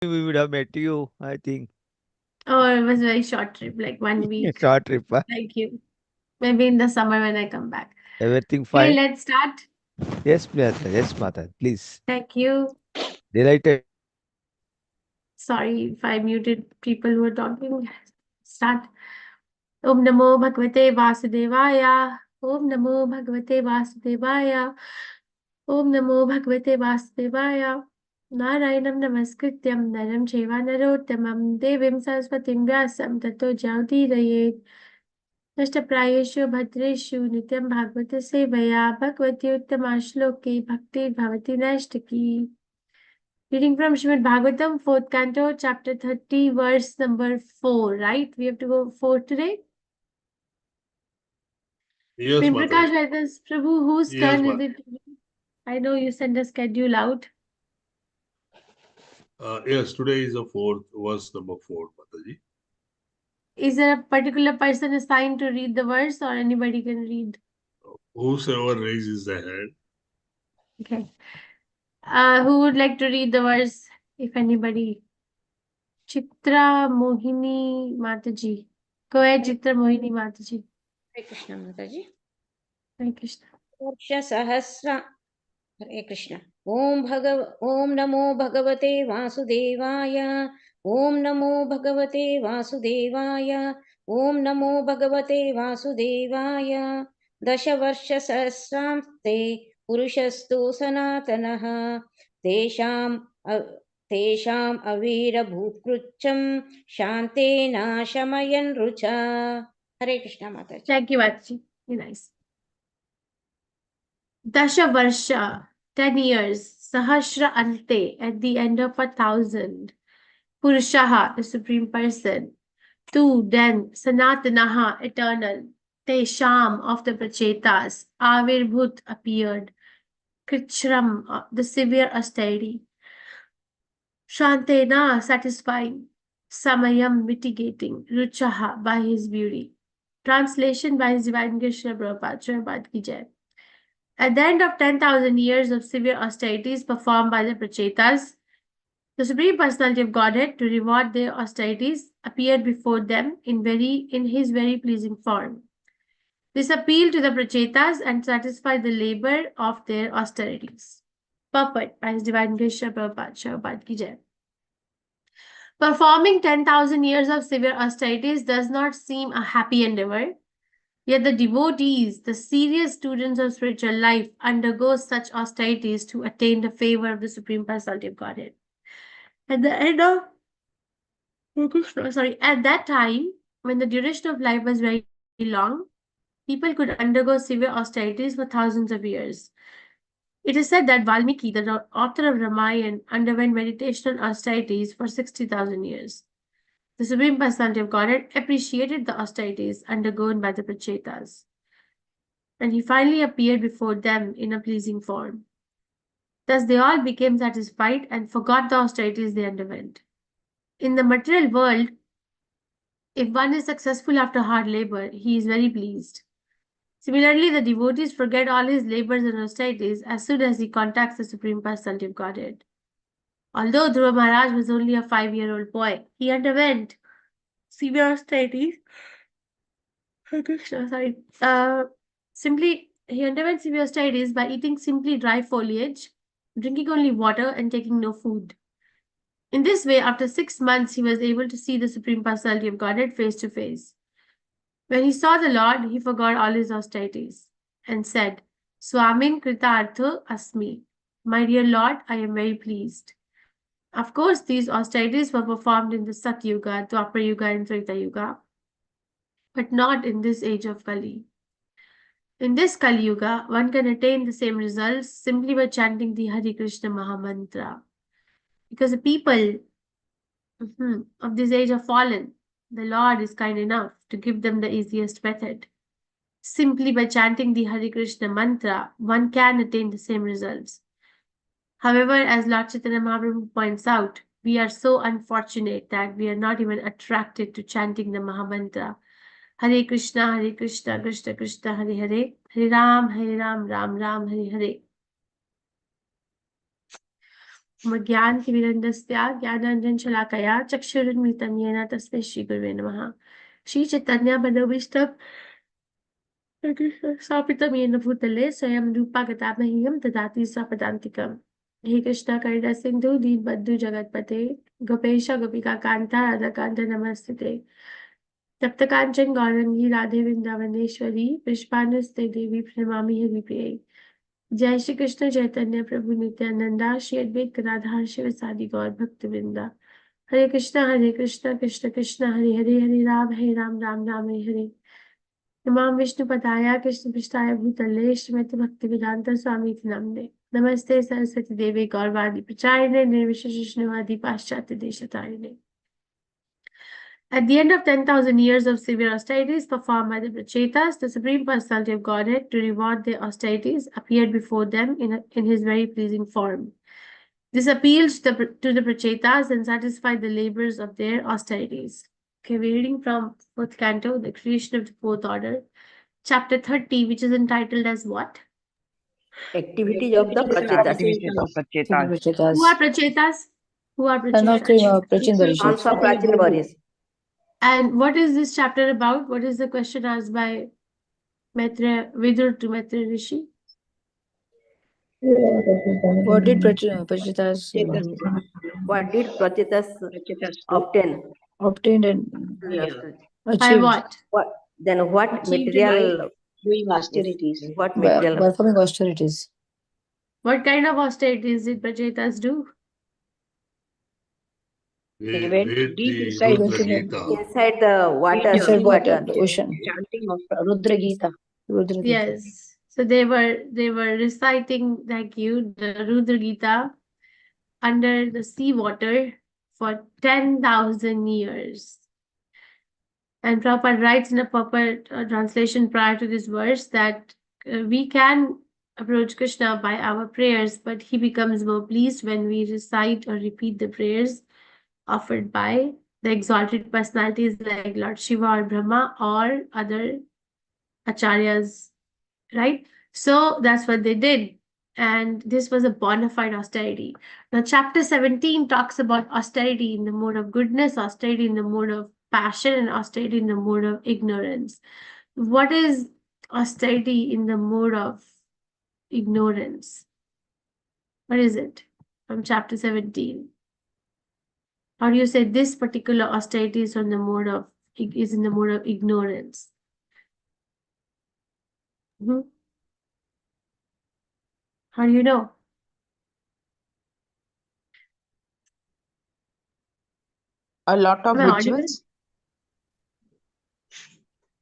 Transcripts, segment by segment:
we would have met you, I think. Oh, it was a very short trip, like 1 week. Short trip, huh? Like you. Maybe in the summer when I come back. Everything Okay, fine? let's start. Yes, Mata. Yes, Mata. Please. Thank you. Delighted. Sorry if I muted people who were talking. Start. Om Namo Bhagavate Vasudevaya. Om Namo Bhagavate Vasudevaya. Om Namo Bhagavate Vasudevaya. Narayanam Namaskrityam Naram Chaiva Narottamam Devim Saraswatim Vyasam Tato Jyautirayet. नष्टप्रायेषु भद्रेषु नित्यं भागवत सेवया भगवती उत्तमा श्लोके भक्तिर्भवति नैष्टिकी. Reading from Srimad Bhagavatam, 4th canto, chapter 30, verse number 4, right? We have to go 4 today. Yes, Prem Mataji. Prakash Vedas, Prabhu, whose Yes, turn is it? I know you sent a schedule out. Yes, today is the verse number 4, Mataji. Is there a particular person assigned to read the verse or anybody can read? Whosoever raises the hand. Okay. Who would like to read the verse, if anybody? Chitra Mohini Mataji. Go ahead, Chitra Mohini Mataji. Hare Krishna Mataji. Hare Krishna. Varsha Sahasra. Hare Krishna. Om Namo Bhagavate Vasudevaya. Om Namo Bhagavate Vasudevaya. Om Namo Bhagavate Vasudevaya. Dasha Varsha Sahasram Te Purushastu Sanatanaha. Tesham Avira Bhutkrucham Shante Nashamayan Rucha. Hare Krishna Mataji. Thank you, Mataji. Very nice. Dasha Varsha, 10 years. Sahasra Ante, at the end of 1,000. Purushaha, the Supreme Person. 2, then. Sanatanaha, eternal. Tesham, of the Prachetas. Avirbhut, appeared. Krichram, the severe austerity. Shantena, satisfying. Samayam, mitigating. Ruchaha, by his beauty. Translation by His Divine Krishna Prabhupada Ki Jai. At the end of 10,000 years of severe austerities performed by the Prachetas, the Supreme Personality of Godhead, to reward their austerities, appeared before them in his very pleasing form. This appealed to the Prachetas and satisfied the labor of their austerities. Purport by His Divine Krishna Prabhupada Ki Jai. Performing 10,000 years of severe austerities does not seem a happy endeavor. Yet the devotees, the serious students of spiritual life, undergo such austerities to attain the favor of the Supreme Personality of Godhead. At the end of at that time, when the duration of life was very long, people could undergo severe austerities for thousands of years. It is said that Valmiki, the author of Ramayana, underwent meditational austerities for 60,000 years. The Supreme Personality of Godhead appreciated the austerities undergone by the Prachetas, and he finally appeared before them in a pleasing form. Thus they all became satisfied and forgot the austerities they underwent. In the material world, if one is successful after hard labor, he is very pleased. Similarly, the devotees forget all his labors and austerities as soon as he contacts the Supreme Personality of Godhead. Although Dhruva Maharaj was only a 5-year-old boy, he underwent severe austerities. He underwent severe austerities by eating simply dry foliage, drinking only water, and taking no food. In this way, after 6 months, he was able to see the Supreme Personality of Godhead face to face. When he saw the Lord, he forgot all his austerities and said, Swamin Kritartha Asmi. My dear Lord, I am very pleased. Of course, these austerities were performed in the Sat Yuga, Dwapar Yuga, and Treta Yuga, but not in this age of Kali. In this Kali Yuga, one can attain the same results simply by chanting the Hare Krishna Mahamantra. Because the people of this age are fallen, the Lord is kind enough to give them the easiest method. Simply by chanting the Hare Krishna mantra, one can attain the same results. However, as Lord Chaitanya Mahaprabhu points out, we are so unfortunate that we are not even attracted to chanting the Mahamantra. Hare Krishna, Krishna Krishna, Hare Hare, Hare Ram, Ram Ram, Hare Hare. Magyantimirandasya Gyananjan Shalakaya Chakshurunmitam Yena Tasmai Shri Gurave Namaha. Shri Chaitanya Manavishtam Sapitam Yena Bhutale Swayam Rupa Gatamahiyam Tadati Swapadantikam. He Krishna Karida Sindhu Deen Bandhu Jagatpate Gopesha Gopika Kanta Radha Kanta Namastite. Taptakancham Gaurangi Radhe Vrindavaneshwari Vishpanuste Devi Pranamami Haripriye. जय श्री कृष्ण चैतन्य प्रभु नित्यानंदा श्री अद्वैत गदाधर शिवसादि गौर भक्तवृंदा हरे कृष्ण कृष्ण कृष्ण हरे राम राम हरे हरे नमामि विष्णु पदाय कृष्ण पृष्ठाय भूतले श्रीमति भक्ति वेदांत स्वामी नामने नमस्ते सरस्वती देवी गौरवादी प्रचारिणे निर्विशेषवादी पाश्चात्य देशतारिणे. At the end of 10,000 years of severe austerities performed by the Prachetas, the Supreme Personality of Godhead, to reward their austerities, appeared before them in his very pleasing form. This appealed to the Prachetas and satisfied the labors of their austerities. Okay, we're reading from 4th Canto, the creation of the 4th order, chapter 30, which is entitled as what? Activities of the Prachetas. Who are Prachetas? Who are Prachetas? Prachetas? Sons of Prachin Varis. And what is this chapter about? What is the question asked by Vidur to Maitreya Rishi? What did Prachetas What did Prachetas obtain and By achieved what? Then what Achieved material? Doing austerities. What by material? performing austerities? What kind of austerities did Prachetas do? They went Read deep the inside Rudra the- Gita. Inside the water. Inside water, Water. the ocean. chanting of Rudra Gita. Rudra Gita. Yes. So they were reciting like you the Rudra Gita under the sea water for 10,000 years. And Prabhupada writes in a proper translation prior to this verse that we can approach Krishna by our prayers, but he becomes more pleased when we recite or repeat the prayers offered by the exalted personalities like Lord Shiva or Brahma or other acharyas, right? So that's what they did. And this was a bona fide austerity. Now, chapter 17 talks about austerity in the mode of goodness, austerity in the mode of passion, and austerity in the mode of ignorance. What is austerity in the mode of ignorance? What is it from chapter 17? How do you say this particular austerity is in the mode of ignorance? How do you know? A lot of Am I audible? rituals.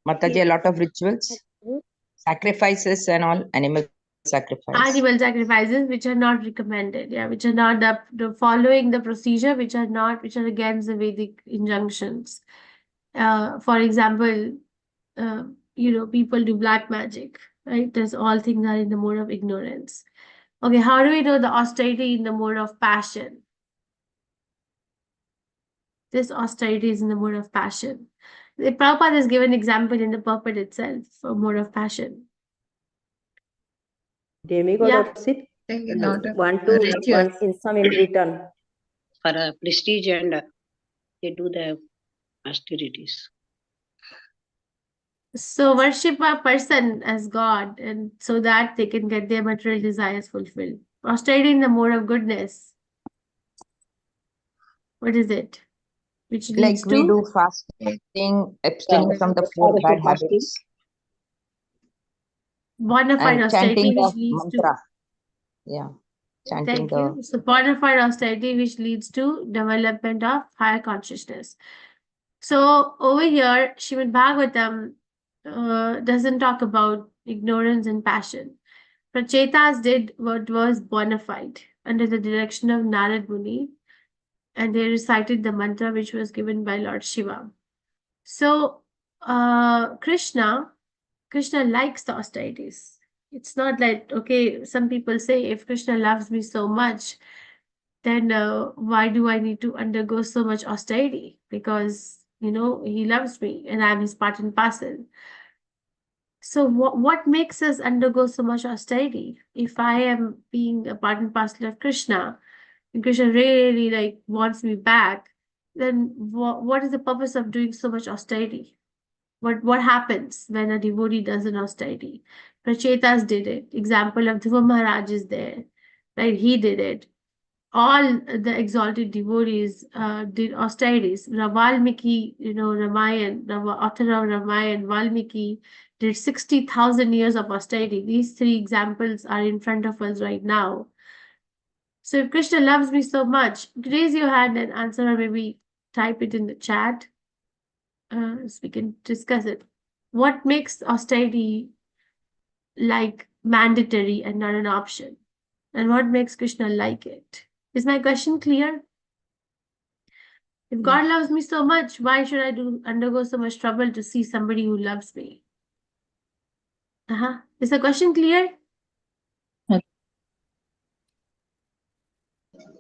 Mataji, a lot of rituals, sacrifices and all, animal sacrifice. Animal sacrifices which are not recommended, which are not the following the procedure, which are against the Vedic injunctions. For example, people do black magic, right? There's all things are in the mode of ignorance. Okay, how do we know the austerity in the mode of passion? This austerity is in the mode of passion. The Prabhupada has given example in the purport itself for mode of passion. Demigod Yeah. worship. Not Want to want in some in return. for prestige and they do the austerities. So worship a person as God, and so that they can get their material desires fulfilled. Austerity in the mode of goodness. What is it? Which Like leads we to do fasting, abstaining from the 4 bad habits, bona fide and austerity, chanting which the leads mantra. to. Yeah, chanting Thank the. you. So bona fide austerity, which leads to development of higher consciousness. So over here, Srimad Bhagavatam doesn't talk about ignorance and passion. Prachetas did what was bona fide under the direction of Narad Muni, and they recited the mantra which was given by Lord Shiva. So Krishna likes the austerities. It's not like, okay, some people say if Krishna loves me so much, then why do I need to undergo so much austerity? Because he loves me and I'm his part and parcel. So what makes us undergo so much austerity? If I am being a part and parcel of Krishna, and Krishna really like wants me back, then what is the purpose of doing so much austerity? What happens when a devotee does an austerity? Prachetas did it. Example of Dhruva Maharaj is there, right? He did it. All the exalted devotees did austerities. Valmiki, author of Ramayan, Valmiki did 60,000 years of austerity. These three examples are in front of us right now. So if Krishna loves me so much, raise your hand and answer, or maybe type it in the chat so we can discuss it. What makes austerity like mandatory and not an option? And what makes Krishna like it? Is my question clear? If God loves me so much, why should I undergo so much trouble to see somebody who loves me? Is the question clear?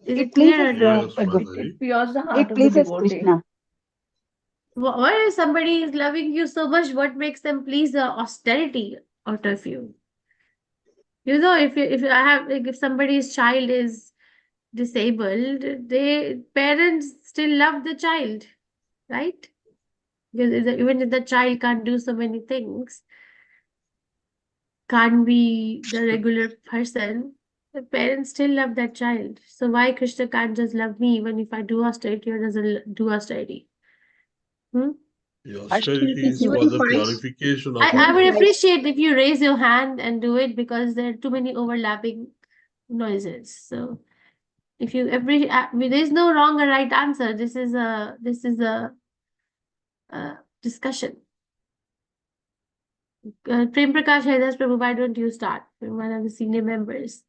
Is it clear or not? Yes, Mataji. It pures the heart It of the pleases devotee. Krishna. Why if somebody is loving you so much, what makes them please the austerity out of you? You know, if somebody's child is disabled, parents still love the child, right? Because even if the child can't do so many things, can't be the regular person, the parents still love that child. So why Krishna can't just love me even if I do austerity or doesn't do austerity? The austerity is Even for the for us. purification of I a would person. appreciate if you raise your hand and do it, because there are too many overlapping noises. So if you there's no wrong or right answer. This is a discussion. Prem Prakash Haridas Prabhu, why don't you start? You're one of the senior members.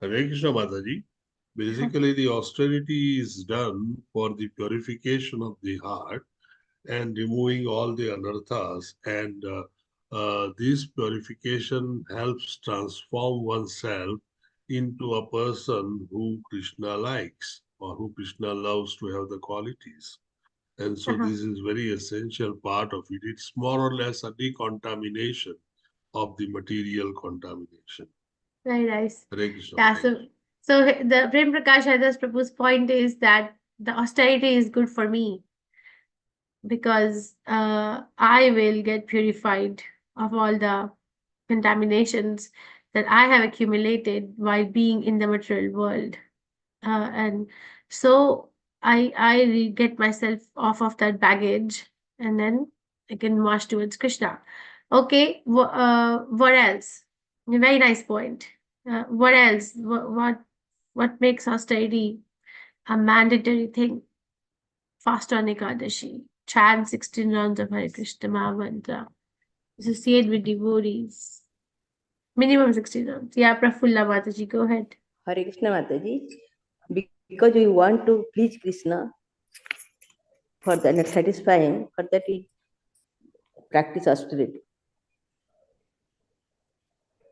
Hare Krishna Mataji. Basically, the austerity is done for the purification of the heart and removing all the anarthas. And this purification helps transform oneself into a person who Krishna likes or who Krishna loves to have the qualities. And so this is very essential part of it. It's more or less a decontamination of the material contamination. Very nice. Hare Krishna. Yeah, so the Prem Prakash Haridas Prabhu's point is that the austerity is good for me because I will get purified of all the contaminations that I have accumulated while being in the material world. And so I get myself off of that baggage, and then I can march towards Krishna. Okay, what else? A very nice point. What else? What makes austerity a mandatory thing? Fast on Ekadashi, chant 16 rounds of Hare Krishna Maha Mantra, associate with devotees. Minimum 16 rounds. Yeah, Prafulla Mataji, go ahead. Hare Krishna Mataji. Because we want to please Krishna, for that not satisfying, for that we practice austerity.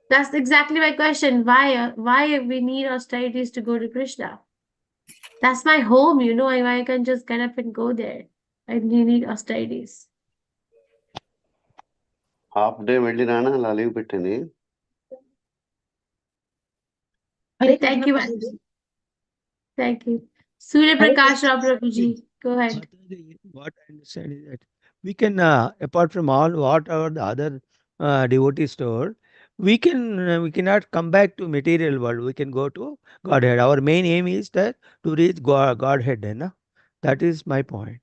That's exactly my question. Why we need austerities to go to Krishna? That's my home, you know. I can just get up and go there. I need austerities. Half day వెళ్ళినానా అలా leave పెట్టింది. Thank you. Thank you. Surya Prakash Rao Prabhuji, go ahead. What I understand is that we can, apart from all whatever the other devotees told, we cannot come back to material world. We can go to Godhead. Our main aim is that to reach Godhead. That is my point.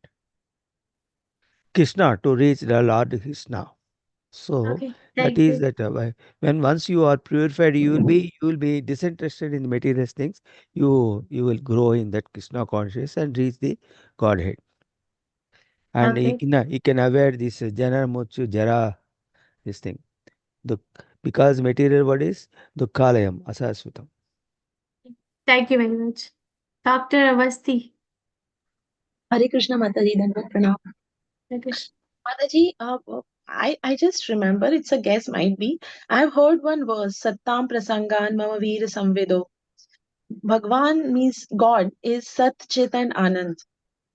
Krishna, to reach the Lord Krishna. So Okay, that thank is you. that when once you are purified, you will be disinterested in the material things. You will grow in that Krishna consciousness and reach the Godhead. And Okay. he can avoid this jana mochu jara, this thing. Because material world is dukkhalayam asasvatam. Thank you very much. Dr. Avasti. Hare Krishna Mataji, Dandavat Pranam. Okay. Mataji, I just remember, it's a guess, might be. I've heard one verse, Sattam Prasangan Mama Veer Samvedo. Bhagwan means God is Sat, Chit and Anand.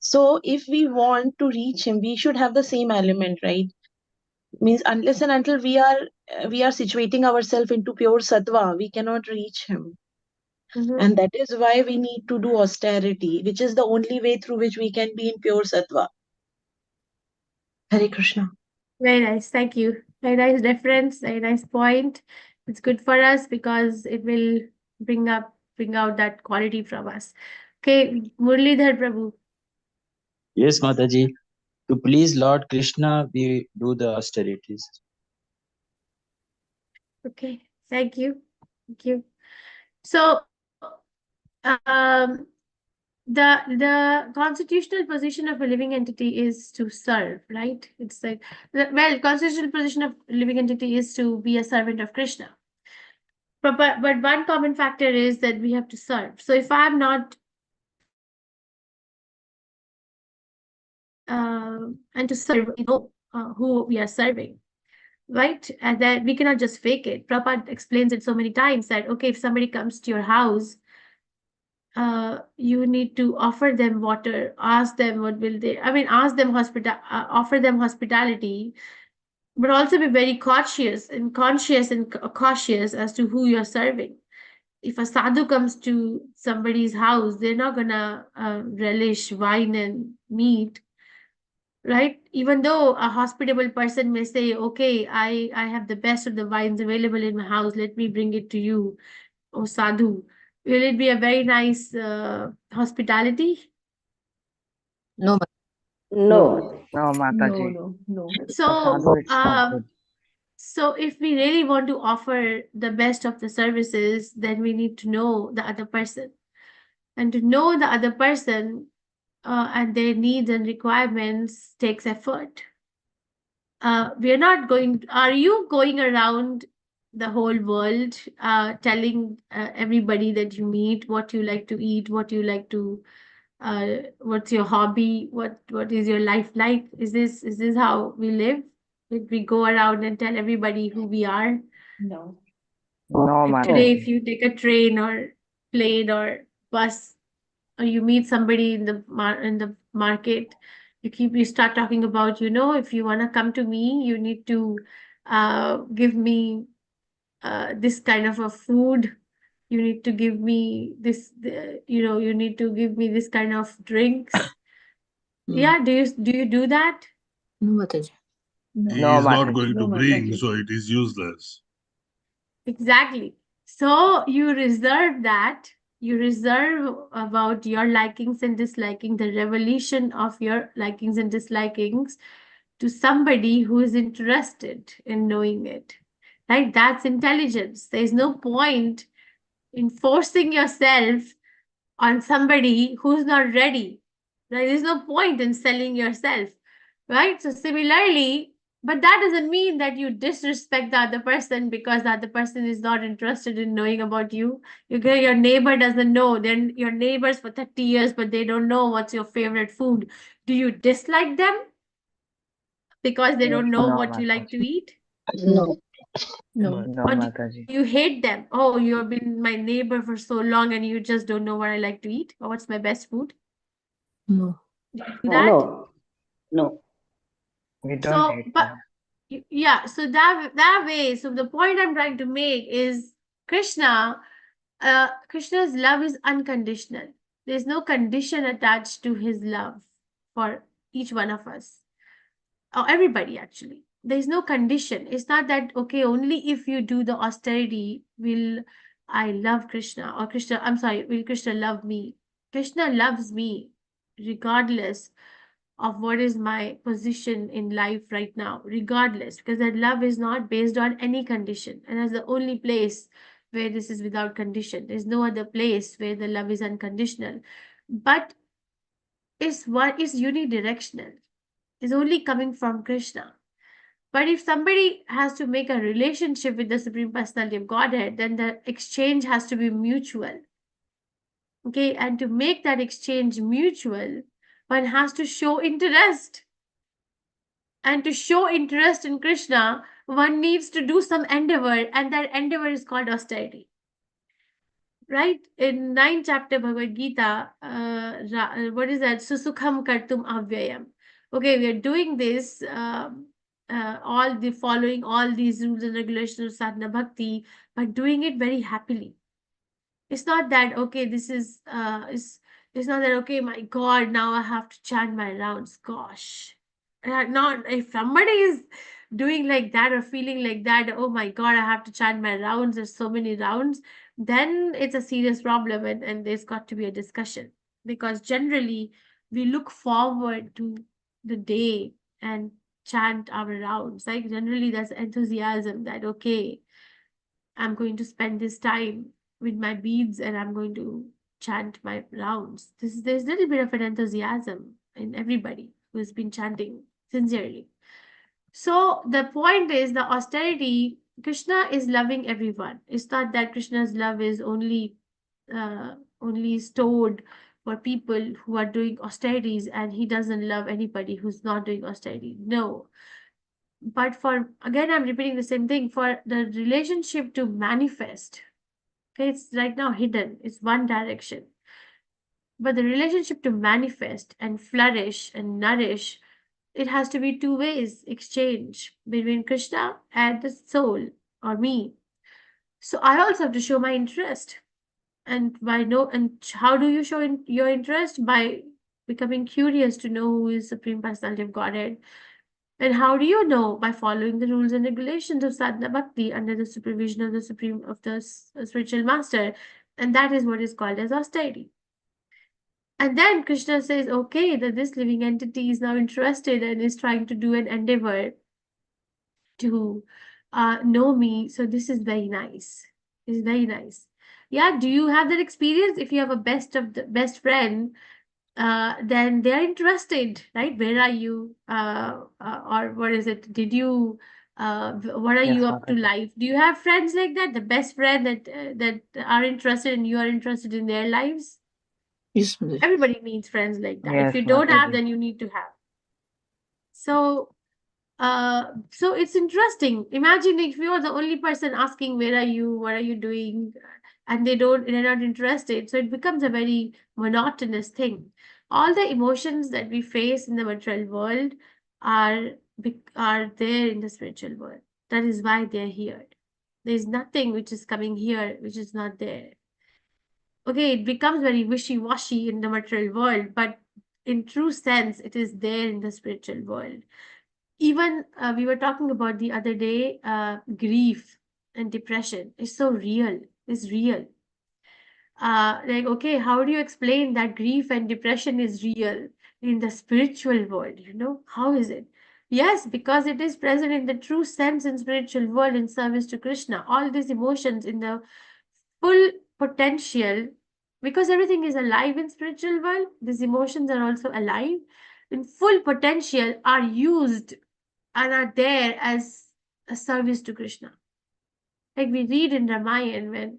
So if we want to reach him, we should have the same element, right? Means unless and until we are situating ourselves into pure sattva, we cannot reach him. And that is why we need to do austerity, which is the only way through which we can be in pure sattva. Hare Krishna. Very nice. Thank you. Very nice reference. Very nice point. It's good for us because it will bring out that quality from us. Okay, Murlidhar Prabhu. Yes, Mataji. To please Lord Krishna, we do the austerities. Okay, thank you. Thank you. So, um, the constitutional position of a living entity is to serve, right? It's like, well, constitutional position of living entity is to be a servant of Krishna. But one common factor is that we have to serve. So if I'm not and to serve, who we are serving, right? And that we cannot just fake it. Prabhupada explains it so many times that, okay, if somebody comes to your house, you need to offer them water, ask them what will they, ask them offer them hospitality, but also be very cautious and conscious and cautious as to who you're serving. If a sadhu comes to somebody's house, they're not gonna relish wine and meat, right? Even though a hospitable person may say, okay, I have the best of the wines available in my house, let me bring it to you, oh sadhu. Will it be a very nice hospitality? No, No. No, Mataji. No. So, It's not good. so if we really want to offer the best of the services, then we need to know the other person. And to know the other person and their needs and requirements takes effort. Are you going around the whole world telling everybody that you meet what you like to eat, what you like to, what's your hobby, what is your life like? Is this how we live? Did we go around and tell everybody who we are? No. No, Like today, Mataji. if you take a train or plane or bus, or you meet somebody in the market, you start talking about, if you want to come to me, you need to give me this kind of a food. You need to give me you need to give me this kind of drinks. Yeah, do you do that? no, Mataji. He No, is not Mataji. going to No, bring, Mataji. so it is useless. Exactly. So you reserve that. You reserve about your likings and disliking, the revelation of your likings and dislikings to somebody who is interested in knowing it. Right? That's intelligence. There's no point in forcing yourself on somebody who's not ready. Right? There's no point in selling yourself. Right? So similarly, but that doesn't mean that you disrespect the other person because the other person is not interested in knowing about you. Your neighbor doesn't know. Then your neighbors for 30 years, but they don't know what's your favorite food. Do you dislike them because they don't know No, what you like to Mataji. eat? No. No. No, Or do Mataji. you hate them? Oh, you've been my neighbor for so long and you just don't know what I like to eat or what's my best food? No. Do you do that? No. No. We don't So, hate but them. yeah, so that way, so the point I'm trying to make is Krishna's love is unconditional. There's no condition attached to his love for each one of us, or everybody actually. There's no condition. It's not that, okay, only if you do the austerity will I love Krishna, or will Krishna love me? Krishna loves me regardless of what is my position in life right now, regardless, because that love is not based on any condition. And that's the only place where this is without condition. There's no other place where the love is unconditional. But is unidirectional. Is only coming from Krishna. But if somebody has to make a relationship with the Supreme Personality of Godhead, then the exchange has to be mutual. Okay, and to make that exchange mutual, one has to show interest. And to show interest in Krishna, one needs to do some endeavor, and that endeavor is called austerity. Right? In 9th chapter Bhagavad Gita, what is that? Susukham kartum avyayam. Okay, we are doing this, following all these rules and regulations of sadhana bhakti, but doing it very happily. It's not that, okay, this is, it's not that, okay, my God, now I have to chant my rounds. Gosh. Not if somebody is doing like that or feeling like that, oh my God, I have to chant my rounds, there's so many rounds, then it's a serious problem, and there's got to be a discussion. Because generally, we look forward to the day and chant our rounds. Like, generally, there's enthusiasm that, okay, I'm going to spend this time with my beads and I'm going to chant my rounds. There's a little bit of an enthusiasm in everybody who's been chanting sincerely. So the point is, the austerity, Krishna is loving everyone. It's not that Krishna's love is only stored for people who are doing austerities, and he doesn't love anybody who's not doing austerity. No. But for, again, I'm repeating the same thing, for the relationship to manifest, okay, it's right now hidden, it's one direction. But the relationship to manifest and flourish and nourish, it has to be two ways exchange between Krishna and the soul or me. So I also have to show my interest. And how do you show your interest? By becoming curious to know who is Supreme Personality of Godhead. And how do you know? By following the rules and regulations of sadhana bhakti under the supervision of the spiritual master. And that is what is called as austerity. And then Krishna says, okay, that this living entity is now interested and is trying to do an endeavor to know me. So this is very nice. It's very nice. Yeah, do you have that experience? If you have a best friend, then they're interested, right? Where are you? Or what is it? What are Yes, you up to Mataji. life? Do you have friends like that? The best friend that are interested and you are interested in their lives? Yes, Mataji. Everybody needs friends like that. If Yes, you don't have, Mataji. then you need to have. So it's interesting. Imagine if you are the only person asking, where are you? What are you doing? And they're not interested. So it becomes a very monotonous thing. All the emotions that we face in the material world are there in the spiritual world. That is why they're here. There's nothing which is coming here, which is not there. Okay, it becomes very wishy-washy in the material world, but in true sense, it is there in the spiritual world. Even we were talking about the other day, grief and depression is so real. It's real. Like, okay, how do you explain that grief and depression is real in the spiritual world? How is it? Yes, because it is present in the true sense in spiritual world in service to Krishna. All these emotions in the full potential, because everything is alive in spiritual world, these emotions are also alive in full potential, are used and are there as a service to Krishna. Like we read in Ramayana when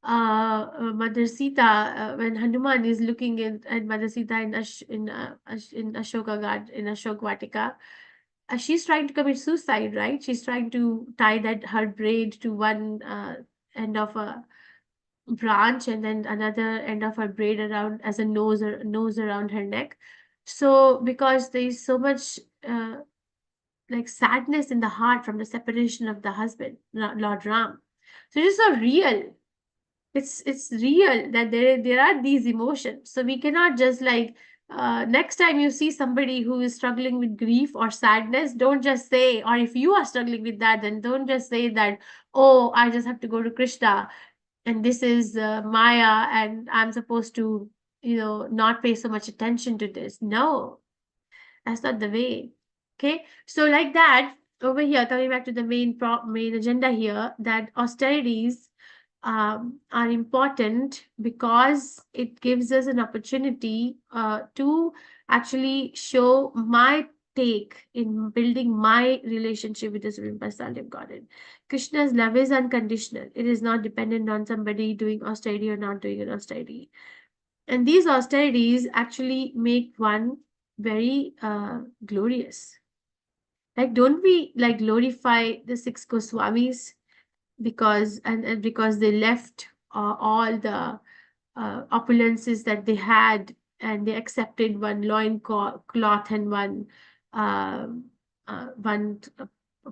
Mother Sita, when Hanuman is looking at Mother Sita in Ashoka Ghat, in Ashok Vatika, she's trying to commit suicide, right? She's trying to tie her braid to one end of a branch and then another end of her braid around as a nose around her neck. So because there is so much like sadness in the heart from the separation of the husband, Lord Ram. So it is so real. It's real that there are these emotions. So we cannot just like next time you see somebody who is struggling with grief or sadness, don't just say, or if you are struggling with that, then don't just say that, oh, I just have to go to Krishna and this is Maya and I'm supposed to, not pay so much attention to this. No, that's not the way. Okay, so like that, over here, coming back to the main agenda here, that austerities are important because it gives us an opportunity to actually show my take in building my relationship with the Supreme Personality of Godhead. Krishna's love is unconditional. It is not dependent on somebody doing austerity or not doing an austerity. And these austerities actually make one very glorious. Like, don't we like glorify the six Goswamis because because they left all the opulences that they had and they accepted one loin cloth and one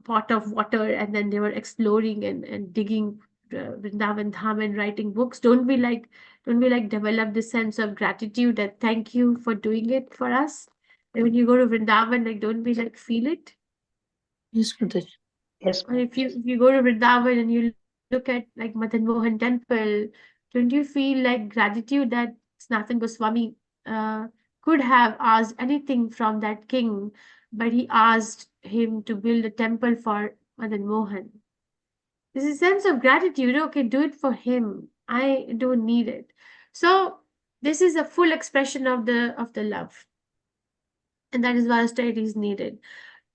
pot of water, and then they were exploring and digging Vrindavan Dham and writing books, don't we like develop this sense of gratitude that thank you for doing it for us? And when you go to Vrindavan, like don't we like feel it? Yes, Mataji. Yes, Or if you go to Vrindavan and you look at like Madan Mohan temple, don't you feel like gratitude that Sanatana Goswami could have asked anything from that king, but he asked him to build a temple for Madan Mohan. There's a sense of gratitude. Okay, do it for him. I don't need it. So this is a full expression of the love, and that is why austerity is needed.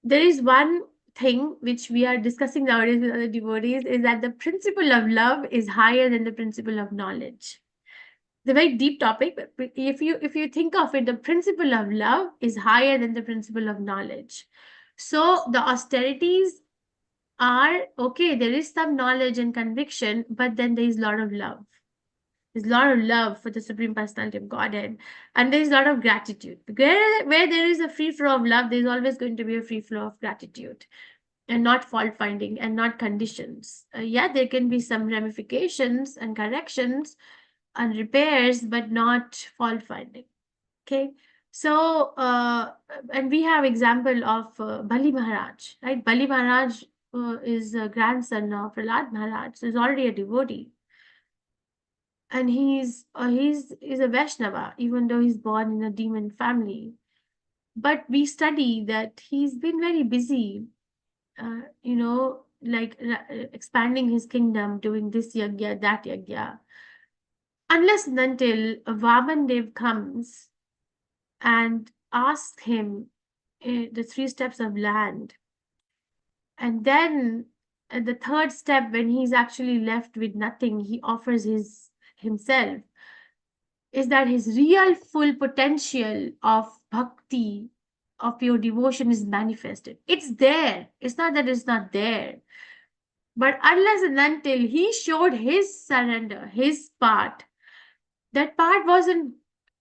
There is one thing which we are discussing nowadays with other devotees, is that the principle of love is higher than the principle of knowledge. It's a very deep topic, but if you think of it, the principle of love is higher than the principle of knowledge. So the austerities are okay, there is some knowledge and conviction, but then there is a lot of love. There's a lot of love for the Supreme Personality of Godhead, and there's a lot of gratitude. Where there is a free flow of love, there's always going to be a free flow of gratitude, and not fault finding and not conditions. Yeah, there can be some ramifications and corrections and repairs, but not fault finding. Okay, so and we have example of Bali Maharaj, right? Bali Maharaj is a grandson of Prahlad Maharaj, so he's already a devotee. And he's a Vaishnava, even though he's born in a demon family. But we study that he's been very busy, like expanding his kingdom, doing this yagya, that yagya. Unless and until Vaman Dev comes and asks him the 3 steps of land. And then at the 3rd step, when he's actually left with nothing, he offers himself. Is that his real full potential of bhakti, of pure devotion is manifested. It's there. It's not that it's not there. But unless and until he showed his surrender, his part, that part wasn't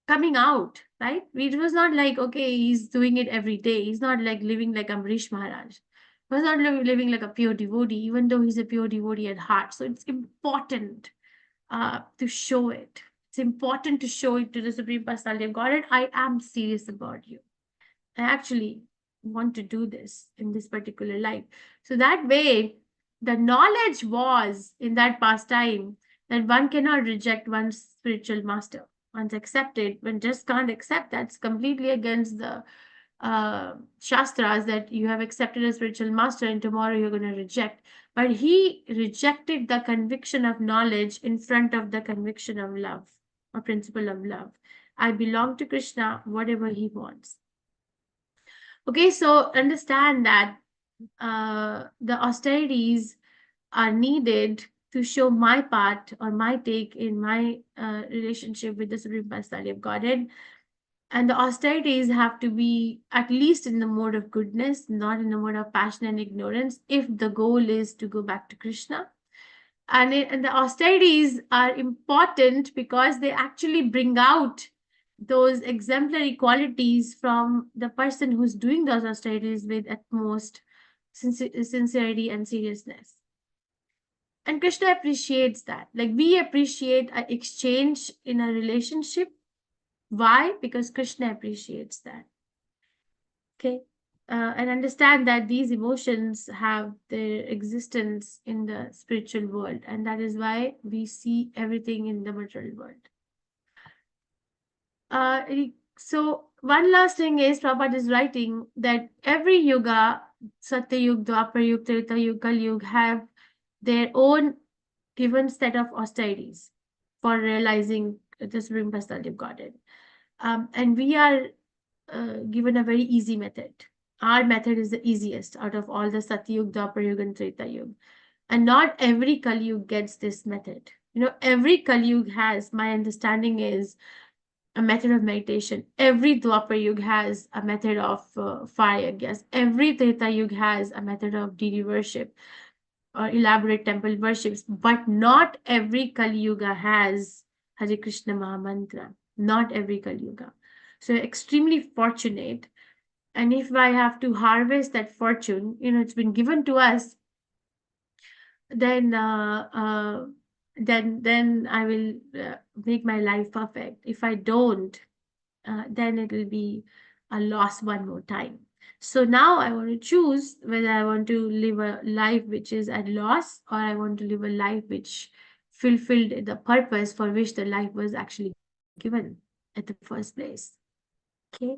coming out, right? It was not like, okay, he's doing it every day. He's not like living like Amrish Maharaj. He was not living like a pure devotee, even though he's a pure devotee at heart. So it's important to show it. It's important to show it to the Supreme Personality of Godhead. I am serious about you. I actually want to do this in this particular life. So that way, the knowledge was in that past time that one cannot reject one's spiritual master. Once accepted, one just can't accept. That's completely against the Shastras, that you have accepted a spiritual master and tomorrow you're going to reject. But he rejected the conviction of knowledge in front of the conviction of love, or principle of love. I belong to Krishna, whatever he wants. Okay, so understand that the austerities are needed to show my part or my take in my relationship with the Supreme Personality of Godhead. And the austerities have to be at least in the mode of goodness, not in the mode of passion and ignorance, if the goal is to go back to Krishna. And the austerities are important because they actually bring out those exemplary qualities from the person who's doing those austerities with utmost sincerity and seriousness. And Krishna appreciates that. Like we appreciate an exchange in a relationship. Why? Because Krishna appreciates that. Okay. And understand that these emotions have their existence in the spiritual world. And that is why we see everything in the material world. So one last thing is, Prabhupada is writing that every yuga, Satya Yuga, Dwapar Yuga, Treta Yuga, Kali Yuga, have their own given set of austerities for realizing the Supreme Personality of Godhead. And we are given a very easy method. Our method is the easiest out of all the Satya Yuga, Dwapar Yuga, and Treta Yuga. And not every Kali Yuga gets this method. Every Kali Yuga has, my understanding is, a method of meditation. Every Dwapar Yuga has a method of fire yagyas. Every Treta Yuga has a method of deity worship or elaborate temple worships. But not every Kali Yuga has Hare Krishna Mahamantra. Not every Kali Yuga. So extremely fortunate. And if I have to harvest that fortune, it's been given to us. then then I will make my life perfect. If I don't, then it will be a loss one more time. So now I want to choose whether I want to live a life which is at loss, or I want to live a life which fulfilled the purpose for which the life was actually given at the first place. Okay.